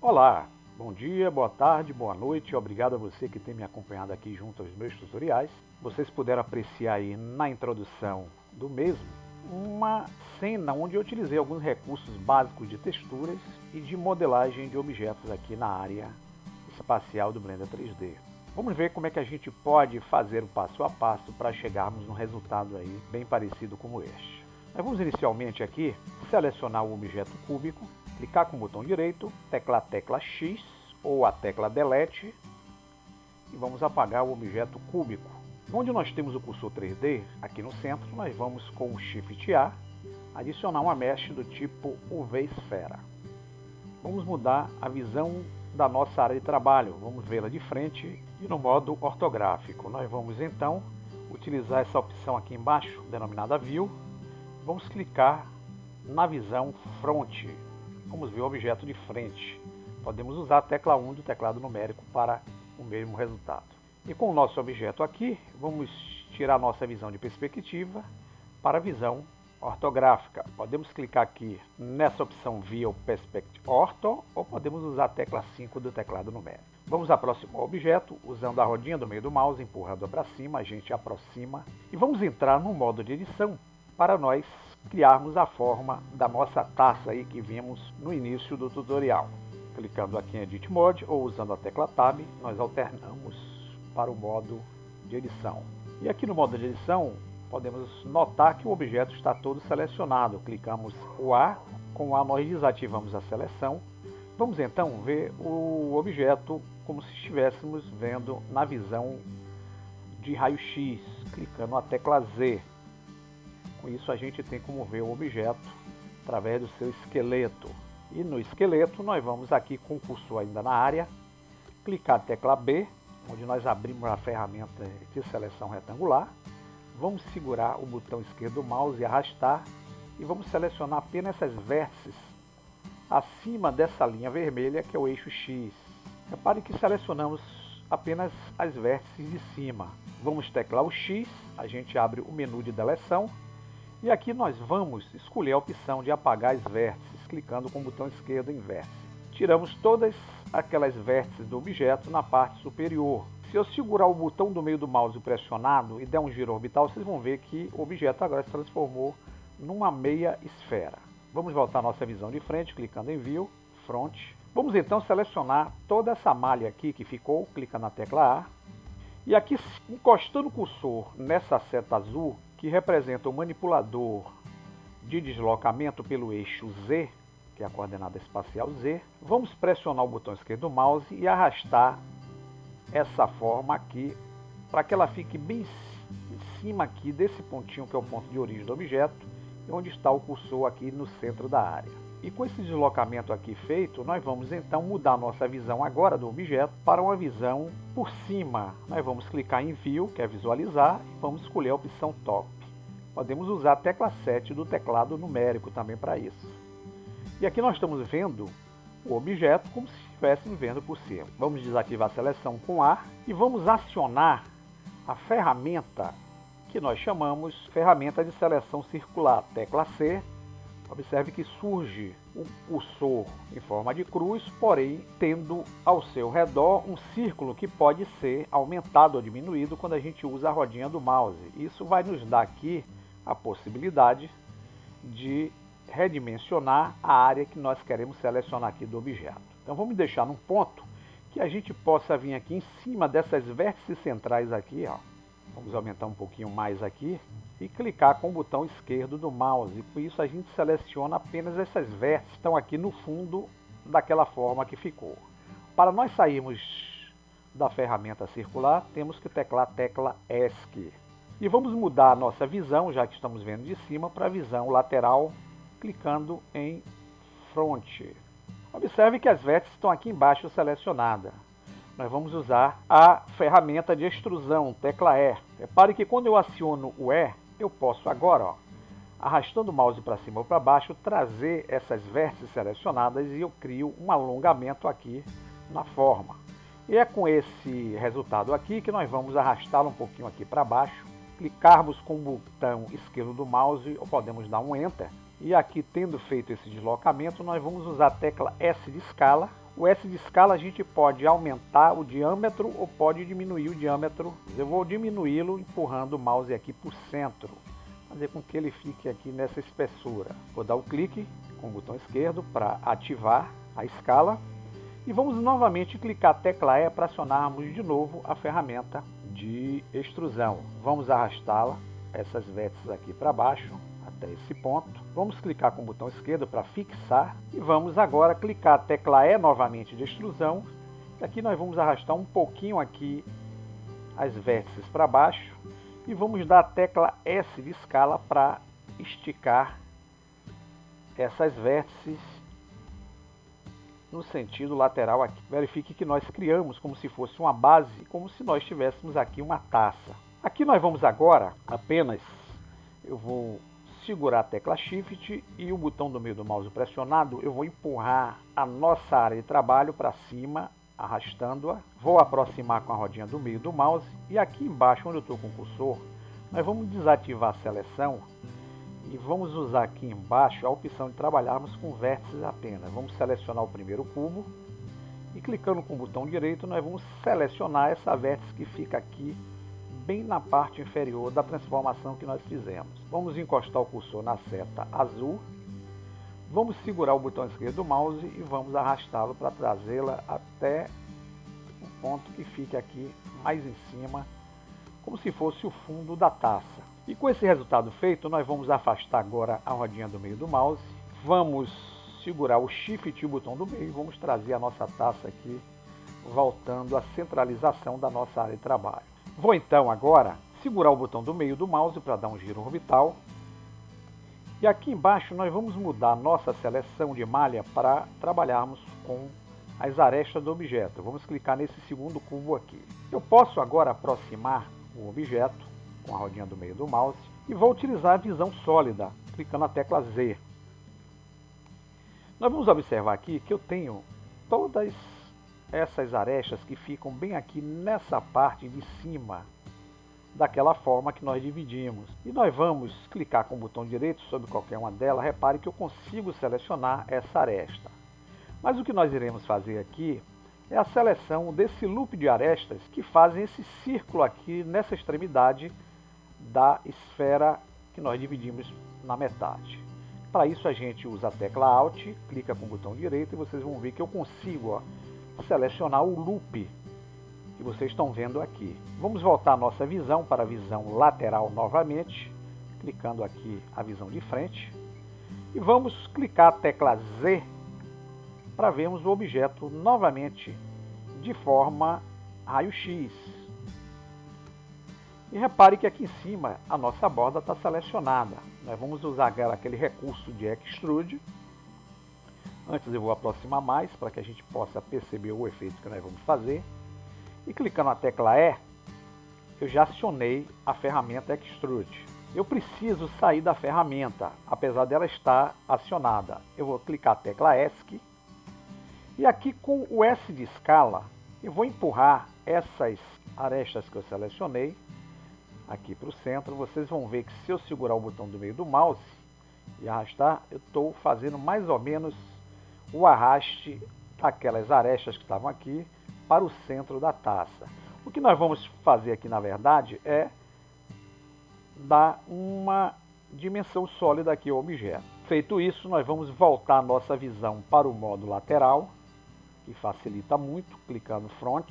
Olá, bom dia, boa tarde, boa noite, obrigado a você que tem me acompanhado aqui junto aos meus tutoriais. Vocês puderam apreciar aí na introdução do mesmo uma cena onde eu utilizei alguns recursos básicos de texturas e de modelagem de objetos aqui na área espacial do Blender 3D. Vamos ver como é que a gente pode fazer o passo a passo para chegarmos num resultado aí bem parecido como este. Nós vamos inicialmente aqui selecionar o objeto cúbico, clicar com o botão direito, teclar a tecla X ou a tecla Delete e vamos apagar o objeto cúbico. Onde nós temos o cursor 3D, aqui no centro, nós vamos com o Shift A adicionar uma mesh do tipo UV esfera. Vamos mudar a visão da nossa área de trabalho, vamos vê-la de frente e no modo ortográfico. Nós vamos então utilizar essa opção aqui embaixo, denominada View. Vamos clicar na visão Front. Vamos ver o objeto de frente. Podemos usar a tecla 1 do teclado numérico para o mesmo resultado. E com o nosso objeto aqui, vamos tirar a nossa visão de perspectiva para a visão ortográfica. Podemos clicar aqui nessa opção View Perspective Ortho ou podemos usar a tecla 5 do teclado numérico. Vamos aproximar o objeto usando a rodinha do meio do mouse, empurrando para cima, a gente aproxima e vamos entrar no modo de edição para nós criarmos a forma da nossa taça aí que vimos no início do tutorial. Clicando aqui em Edit Mode ou usando a tecla Tab, nós alternamos para o modo de edição. E aqui no modo de edição, podemos notar que o objeto está todo selecionado. Clicamos o A, com o A nós desativamos a seleção. Vamos então ver o objeto como se estivéssemos vendo na visão de raio-x, clicando a tecla Z. Com isso a gente tem como ver o objeto através do seu esqueleto. E no esqueleto nós vamos aqui com o cursor ainda na área, clicar a tecla B, onde nós abrimos a ferramenta de seleção retangular. Vamos segurar o botão esquerdo do mouse e arrastar e vamos selecionar apenas essas vértices acima dessa linha vermelha que é o eixo X. Repare que selecionamos apenas as vértices de cima. Vamos teclar o X, a gente abre o menu de deleção. E aqui nós vamos escolher a opção de apagar as vértices, clicando com o botão esquerdo em vértice. Tiramos todas aquelas vértices do objeto na parte superior. Se eu segurar o botão do meio do mouse pressionado e der um giro orbital, vocês vão ver que o objeto agora se transformou numa meia esfera. Vamos voltar à nossa visão de frente, clicando em View, Front. Vamos então selecionar toda essa malha aqui que ficou, clica na tecla A. E aqui, encostando o cursor nessa seta azul, que representa o manipulador de deslocamento pelo eixo Z, que é a coordenada espacial Z, vamos pressionar o botão esquerdo do mouse e arrastar essa forma aqui, para que ela fique bem em cima aqui desse pontinho que é o ponto de origem do objeto, onde está o cursor aqui no centro da área. E com esse deslocamento aqui feito, nós vamos então mudar a nossa visão agora do objeto para uma visão por cima. Nós vamos clicar em View, que é visualizar, e vamos escolher a opção Top. Podemos usar a tecla 7 do teclado numérico também para isso. E aqui nós estamos vendo o objeto como se estivéssemos vendo por cima. Vamos desativar a seleção com A e vamos acionar a ferramenta que nós chamamos ferramenta de seleção circular, tecla C. Observe que surge o cursor em forma de cruz, porém tendo ao seu redor um círculo que pode ser aumentado ou diminuído quando a gente usa a rodinha do mouse. Isso vai nos dar aqui a possibilidade de redimensionar a área que nós queremos selecionar aqui do objeto. Então vamos deixar num ponto que a gente possa vir aqui em cima dessas vértices centrais aqui, ó. Vamos aumentar um pouquinho mais aqui e clicar com o botão esquerdo do mouse. Com isso a gente seleciona apenas essas vértices que estão aqui no fundo daquela forma que ficou. Para nós sairmos da ferramenta circular, temos que teclar a tecla ESC. E vamos mudar a nossa visão, já que estamos vendo de cima, para a visão lateral, clicando em Front. Observe que as vértices estão aqui embaixo selecionadas. Nós vamos usar a ferramenta de extrusão, tecla E. Repare que quando eu aciono o E, eu posso agora, ó, arrastando o mouse para cima ou para baixo, trazer essas vértices selecionadas e eu crio um alongamento aqui na forma. E é com esse resultado aqui que nós vamos arrastá-lo um pouquinho aqui para baixo, clicarmos com o botão esquerdo do mouse ou podemos dar um Enter. E aqui, tendo feito esse deslocamento, nós vamos usar a tecla S de escala O S de escala a gente pode aumentar o diâmetro ou pode diminuir o diâmetro. Eu vou diminuí-lo empurrando o mouse aqui para o centro, fazer com que ele fique aqui nessa espessura. Vou dar o clique com o botão esquerdo para ativar a escala e vamos novamente clicar a tecla E para acionarmos de novo a ferramenta de extrusão. Vamos arrastá-la, essas vértices aqui para baixo, até esse ponto. Vamos clicar com o botão esquerdo para fixar e vamos agora clicar a tecla E novamente de extrusão. Aqui nós vamos arrastar um pouquinho aqui as vértices para baixo e vamos dar a tecla S de escala para esticar essas vértices no sentido lateral aqui. Verifique que nós criamos como se fosse uma base, como se nós tivéssemos aqui uma taça. Aqui nós vamos agora apenas, eu vou segurar a tecla Shift e o botão do meio do mouse pressionado, eu vou empurrar a nossa área de trabalho para cima, arrastando-a. Vou aproximar com a rodinha do meio do mouse e aqui embaixo, onde eu estou com o cursor, nós vamos desativar a seleção e vamos usar aqui embaixo a opção de trabalharmos com vértices apenas. Vamos selecionar o primeiro cubo e clicando com o botão direito nós vamos selecionar essa vértice que fica aqui bem na parte inferior da transformação que nós fizemos. Vamos encostar o cursor na seta azul, vamos segurar o botão esquerdo do mouse e vamos arrastá-lo para trazê-la até um ponto que fique aqui mais em cima, como se fosse o fundo da taça. E com esse resultado feito, nós vamos afastar agora a rodinha do meio do mouse, vamos segurar o Shift e o botão do meio e vamos trazer a nossa taça aqui, voltando à centralização da nossa área de trabalho. Vou então agora segurar o botão do meio do mouse para dar um giro orbital. E aqui embaixo nós vamos mudar a nossa seleção de malha para trabalharmos com as arestas do objeto. Vamos clicar nesse segundo cubo aqui. Eu posso agora aproximar o objeto com a rodinha do meio do mouse e vou utilizar a visão sólida, clicando na tecla Z. Nós vamos observar aqui que eu tenho todas essas arestas que ficam bem aqui nessa parte de cima, daquela forma que nós dividimos. E nós vamos clicar com o botão direito sobre qualquer uma delas. Repare que eu consigo selecionar essa aresta. Mas o que nós iremos fazer aqui é a seleção desse loop de arestas que fazem esse círculo aqui nessa extremidade da esfera que nós dividimos na metade. Para isso a gente usa a tecla Alt, clica com o botão direito e vocês vão ver que eu consigo selecionar o loop que vocês estão vendo aqui. Vamos voltar a nossa visão para a visão lateral novamente, clicando aqui a visão de frente. E vamos clicar a tecla Z para vermos o objeto novamente de forma raio-x. E repare que aqui em cima a nossa borda está selecionada. Nós vamos usar aquele recurso de Extrude. Antes eu vou aproximar mais para que a gente possa perceber o efeito que nós vamos fazer. E clicando na tecla E, eu já acionei a ferramenta Extrude. Eu preciso sair da ferramenta, apesar dela estar acionada. Eu vou clicar a tecla ESC. E aqui com o S de escala, eu vou empurrar essas arestas que eu selecionei aqui para o centro. Vocês vão ver que se eu segurar o botão do meio do mouse e arrastar, eu estou fazendo mais ou menos o arraste daquelas arestas que estavam aqui para o centro da taça. O que nós vamos fazer aqui, na verdade, é dar uma dimensão sólida aqui ao objeto. Feito isso, nós vamos voltar a nossa visão para o modo lateral, que facilita muito, clicando Front.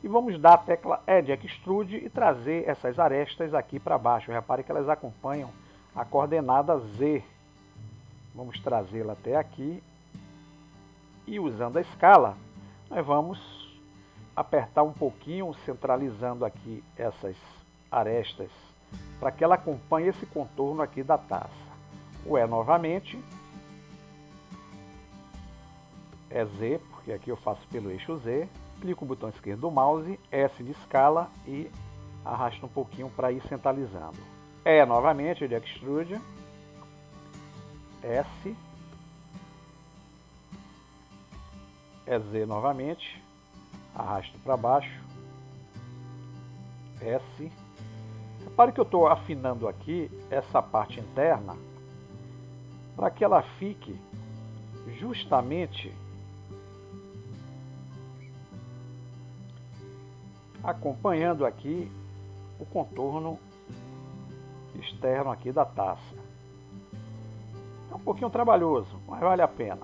E vamos dar a tecla E de Extrude e trazer essas arestas aqui para baixo. Repare que elas acompanham a coordenada Z. Vamos trazê-la até aqui. E usando a escala, nós vamos apertar um pouquinho, centralizando aqui essas arestas, para que ela acompanhe esse contorno aqui da taça. O E novamente. É Z, porque aqui eu faço pelo eixo Z. Clico o botão esquerdo do mouse, S de escala e arrasto um pouquinho para ir centralizando. E novamente de Extrude. S. É Z novamente. Arrasto para baixo. S. Repare que eu estou afinando aqui essa parte interna para que ela fique justamente acompanhando aqui o contorno externo aqui da taça. É um pouquinho trabalhoso, mas vale a pena.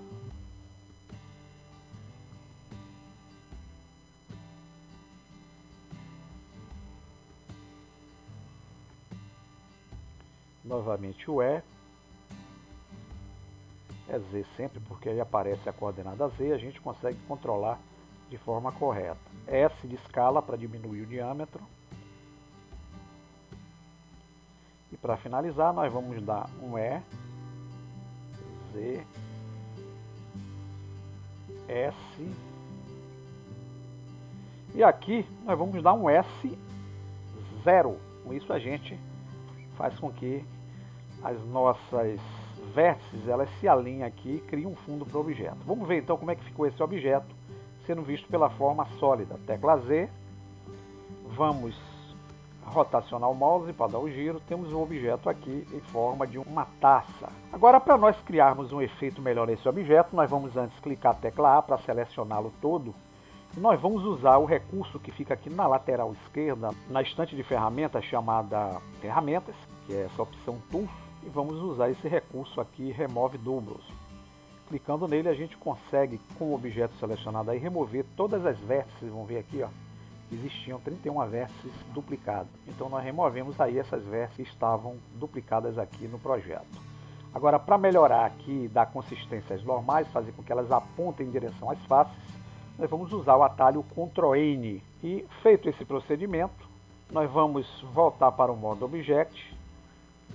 Novamente o E. É Z sempre, porque aí aparece a coordenada Z, a gente consegue controlar de forma correta. S de escala para diminuir o diâmetro. E para finalizar, nós vamos dar um E, Z, S. E aqui nós vamos dar um S0. Com isso a gente faz com que as nossas vértices elas se alinhem aqui e criem um fundo para o objeto. Vamos ver então como é que ficou esse objeto sendo visto pela forma sólida. Tecla Z. Vamos rotacionar o mouse para dar o giro. Temos um objeto aqui em forma de uma taça. Agora, para nós criarmos um efeito melhor nesse objeto, nós vamos antes clicar a tecla A para selecioná-lo todo. E nós vamos usar o recurso que fica aqui na lateral esquerda, na estante de ferramentas chamada Ferramentas, que é essa opção Tools, e vamos usar esse recurso aqui, Remove Doubles. Clicando nele, a gente consegue, com o objeto selecionado aí, remover todas as vértices. Vão ver aqui, ó, existiam 31 vértices duplicadas. Então nós removemos aí essas vértices que estavam duplicadas aqui no projeto. Agora, para melhorar aqui, dar consistência às normais, fazer com que elas apontem em direção às faces, nós vamos usar o atalho Ctrl N. E feito esse procedimento, nós vamos voltar para o modo Object.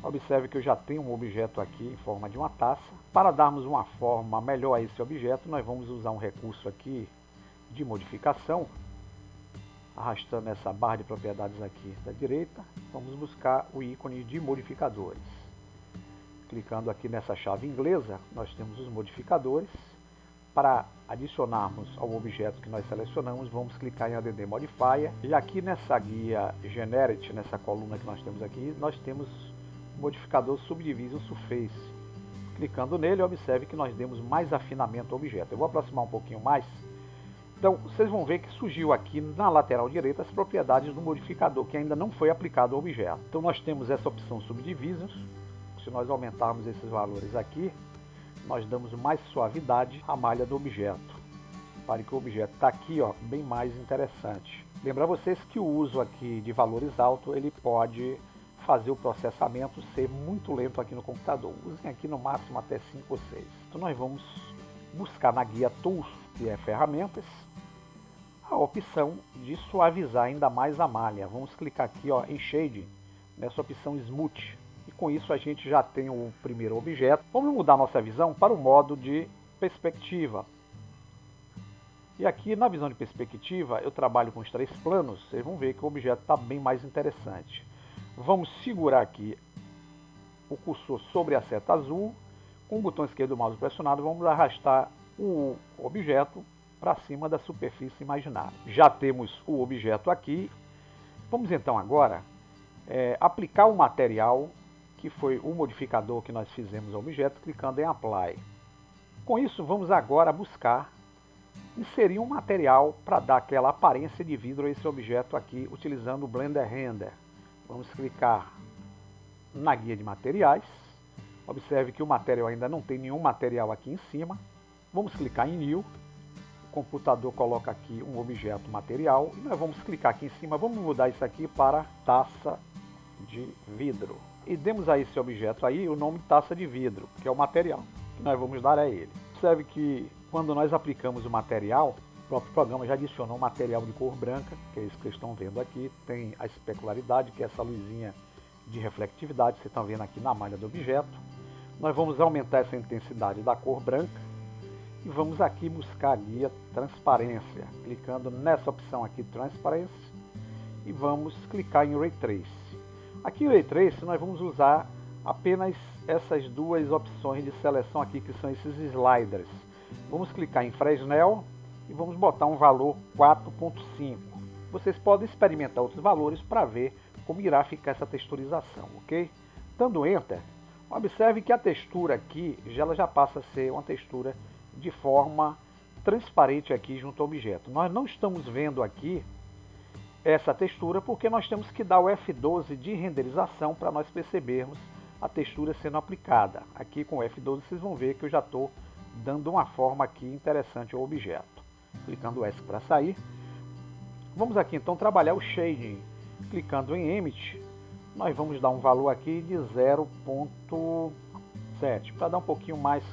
Observe que eu já tenho um objeto aqui em forma de uma taça. Para darmos uma forma melhor a esse objeto, nós vamos usar um recurso aqui de modificação. Arrastando essa barra de propriedades aqui da direita, vamos buscar o ícone de modificadores. Clicando aqui nessa chave inglesa, nós temos os modificadores. Para adicionarmos ao objeto que nós selecionamos, vamos clicar em Add Modifier. E aqui nessa guia Generate, nessa coluna que nós temos aqui, nós temos o modificador Subdivision Surface. Clicando nele, observe que nós demos mais afinamento ao objeto. Eu vou aproximar um pouquinho mais. Então, vocês vão ver que surgiu aqui na lateral direita as propriedades do modificador, que ainda não foi aplicado ao objeto. Então, nós temos essa opção Subdivisions. Se nós aumentarmos esses valores aqui, nós damos mais suavidade à malha do objeto. Para que o objeto está aqui, ó, bem mais interessante. Lembrar vocês que o uso aqui de valores altos, ele pode fazer o processamento ser muito lento aqui no computador. Usem aqui no máximo até 5 ou 6. Então nós vamos buscar na guia Tools, que é Ferramentas, a opção de suavizar ainda mais a malha. Vamos clicar aqui, ó, em Shade, nessa opção Smooth. E com isso a gente já tem o primeiro objeto. Vamos mudar nossa visão para o modo de perspectiva. E aqui na visão de perspectiva eu trabalho com os 3 planos. Vocês vão ver que o objeto está bem mais interessante. Vamos segurar aqui o cursor sobre a seta azul. Com o botão esquerdo do mouse pressionado, vamos arrastar o objeto para cima da superfície imaginária. Já temos o objeto aqui. Vamos então agora aplicar o material que foi o modificador que nós fizemos ao objeto, clicando em Apply. Com isso, vamos agora buscar inserir um material para dar aquela aparência de vidro a esse objeto aqui, utilizando o Blender Render. Vamos clicar na guia de materiais. Observe que o material ainda não tem nenhum material aqui em cima. Vamos clicar em New. O computador coloca aqui um objeto material. E nós vamos clicar aqui em cima. Vamos mudar isso aqui para taça de vidro. E demos a esse objeto aí o nome taça de vidro, que é o material que nós vamos dar a ele. Observe que quando nós aplicamos o material, o próprio programa já adicionou um material de cor branca, que é isso que vocês estão vendo aqui. Tem a especularidade, que é essa luzinha de reflectividade, que vocês estão vendo aqui na malha do objeto. Nós vamos aumentar essa intensidade da cor branca e vamos aqui buscar a guia Transparência, clicando nessa opção aqui Transparency e vamos clicar em Ray Trace. Aqui no Ray Trace nós vamos usar apenas essas duas opções de seleção aqui, que são esses sliders. Vamos clicar em Fresnel e vamos botar um valor 4.5. Vocês podem experimentar outros valores para ver como irá ficar essa texturização, ok? Dando Enter, observe que a textura aqui ela já passa a ser uma textura de forma transparente aqui junto ao objeto. Nós não estamos vendo aqui essa textura porque nós temos que dar o F12 de renderização para nós percebermos a textura sendo aplicada. Aqui com o F12 vocês vão ver que eu já estou dando uma forma aqui interessante ao objeto. Clicando S para sair. Vamos aqui então trabalhar o shading. Clicando em Emit, nós vamos dar um valor aqui de 0.7 para dar um pouquinho mais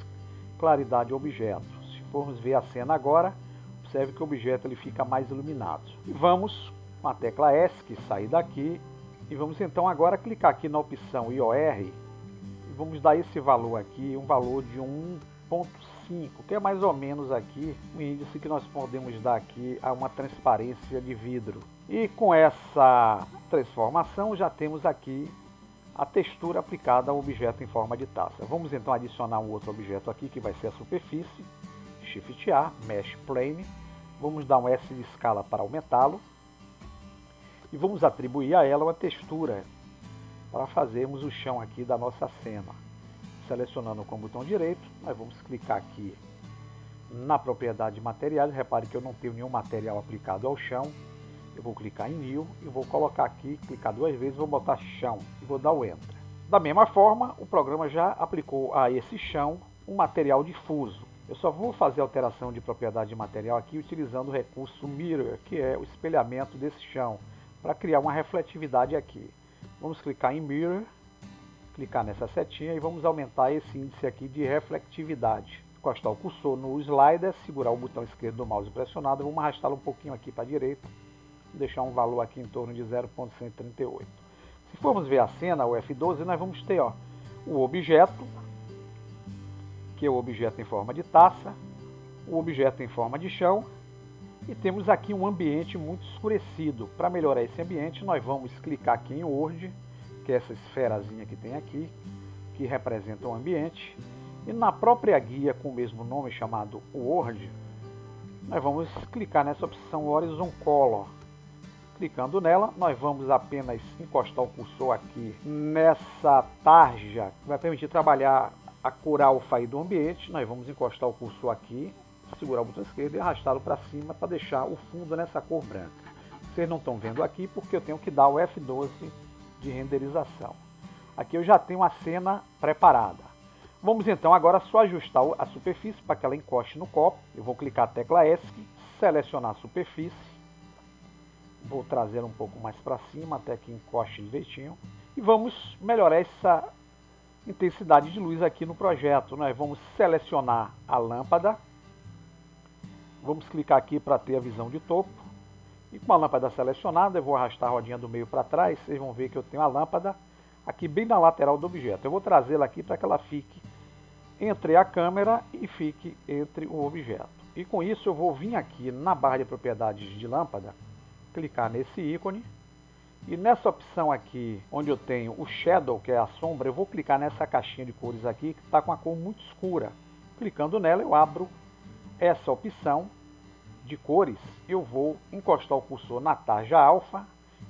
claridade ao objeto. Se formos ver a cena agora, observe que o objeto ele fica mais iluminado. E vamos com a tecla ESC sair daqui e vamos então agora clicar aqui na opção IOR e vamos dar esse valor aqui, um valor de 1.5, que é mais ou menos aqui o índice que nós podemos dar aqui a uma transparência de vidro. E com essa transformação já temos aqui a textura aplicada ao objeto em forma de taça. Vamos então adicionar um outro objeto aqui que vai ser a superfície. Shift A, Mesh Plane. Vamos dar um S de escala para aumentá-lo. E vamos atribuir a ela uma textura para fazermos o chão aqui da nossa cena. Selecionando com o botão direito, nós vamos clicar aqui na propriedade de materiais. Repare que eu não tenho nenhum material aplicado ao chão. Eu vou clicar em New e vou colocar aqui, clicar duas vezes, vou botar chão e vou dar o Enter. Da mesma forma, o programa já aplicou a esse chão um material difuso. Eu só vou fazer alteração de propriedade de material aqui utilizando o recurso Mirror, que é o espelhamento desse chão, para criar uma refletividade aqui. Vamos clicar em Mirror, clicar nessa setinha e vamos aumentar esse índice aqui de refletividade. Encostar o cursor no slider, segurar o botão esquerdo do mouse pressionado, vamos arrastá-lo um pouquinho aqui para a direita, deixar um valor aqui em torno de 0.138. Se formos ver a cena, o F12, nós vamos ter o objeto, que é o objeto em forma de taça, o objeto em forma de chão, e temos aqui um ambiente muito escurecido. Para melhorar esse ambiente, nós vamos clicar aqui em Word, que é essa esferazinha que tem aqui, que representa o ambiente, e na própria guia com o mesmo nome, chamado Word, nós vamos clicar nessa opção Horizon Color. Clicando nela, nós vamos apenas encostar o cursor aqui nessa tarja, que vai permitir trabalhar a cor alfa aí do ambiente. Nós vamos encostar o cursor aqui, segurar o botão esquerdo e arrastá-lo para cima para deixar o fundo nessa cor branca. Vocês não estão vendo aqui porque eu tenho que dar o F12 de renderização. Aqui eu já tenho a cena preparada. Vamos então agora só ajustar a superfície para que ela encoste no copo. Eu vou clicar a tecla ESC, selecionar a superfície. Vou trazer um pouco mais para cima até que encoste direitinho. E vamos melhorar essa intensidade de luz aqui no projeto. Nós vamos selecionar a lâmpada. Vamos clicar aqui para ter a visão de topo. E com a lâmpada selecionada, eu vou arrastar a rodinha do meio para trás. Vocês vão ver que eu tenho a lâmpada aqui bem na lateral do objeto. Eu vou trazê-la aqui para que ela fique entre a câmera e fique entre o objeto. E com isso eu vou vir aqui na barra de propriedades de lâmpada, clicar nesse ícone e nessa opção aqui onde eu tenho o Shadow, que é a sombra, eu vou clicar nessa caixinha de cores aqui que está com a cor muito escura. Clicando nela eu abro essa opção de cores. Eu vou encostar o cursor na tarja alfa,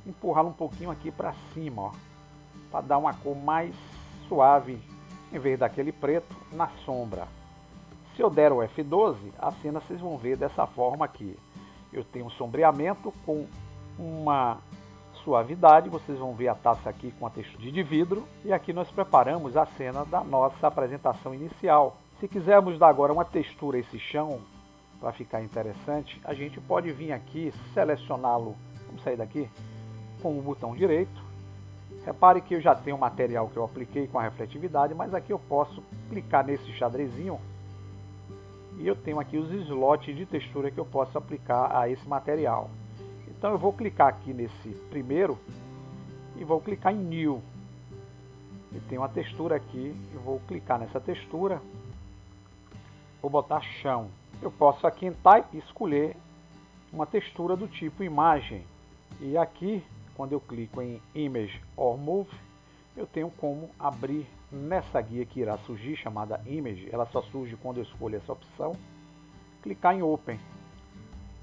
empurrá-lo um pouquinho aqui para cima, para dar uma cor mais suave em vez daquele preto na sombra. Se eu der o F12, a cena vocês vão ver dessa forma aqui. Eu tenho um sombreamento com uma suavidade, vocês vão ver a taça aqui com a textura de vidro, e aqui nós preparamos a cena da nossa apresentação inicial. Se quisermos dar agora uma textura a esse chão, para ficar interessante, a gente pode vir aqui, selecioná-lo, vamos sair daqui, com o botão direito. Repare que eu já tenho o material que eu apliquei com a refletividade, mas aqui eu posso clicar nesse xadrezinho e eu tenho aqui os slots de textura que eu posso aplicar a esse material. Então eu vou clicar aqui nesse primeiro e vou clicar em New. E tem uma textura aqui, eu vou clicar nessa textura, vou botar chão. Eu posso aqui em Type escolher uma textura do tipo imagem. E aqui, quando eu clico em Image or Move, eu tenho como abrir nessa guia que irá surgir, chamada Image. Ela só surge quando eu escolho essa opção. Clicar em Open.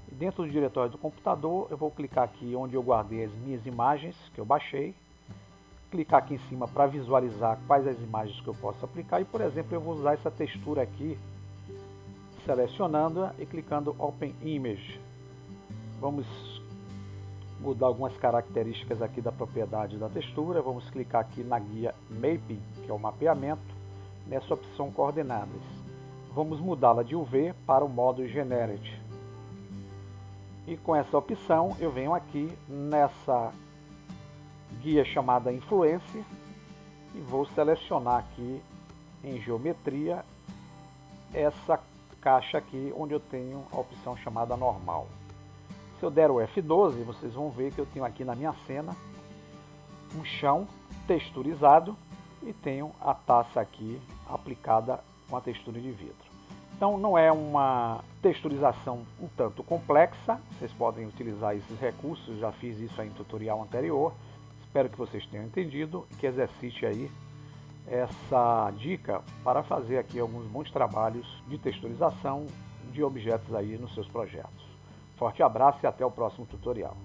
E dentro do diretório do computador, eu vou clicar aqui onde eu guardei as minhas imagens que eu baixei. Clicar aqui em cima para visualizar quais as imagens que eu posso aplicar. E, por exemplo, eu vou usar essa textura aqui, selecionando-a e clicando Open Image. Vamos mudar algumas características aqui da propriedade da textura. Vamos clicar aqui na guia Mapping, que é o mapeamento, nessa opção Coordenadas. Vamos mudá-la de UV para o modo Generate. E com essa opção eu venho aqui nessa guia chamada Influence e vou selecionar aqui em Geometria essa caixa aqui onde eu tenho a opção chamada Normal. Se eu der o F12, vocês vão ver que eu tenho aqui na minha cena um chão texturizado e tenho a taça aqui aplicada com a textura de vidro. Então não é uma texturização um tanto complexa, vocês podem utilizar esses recursos, já fiz isso aí em tutorial anterior. Espero que vocês tenham entendido e que exercite aí essa dica para fazer aqui alguns bons trabalhos de texturização de objetos aí nos seus projetos. Forte abraço e até o próximo tutorial.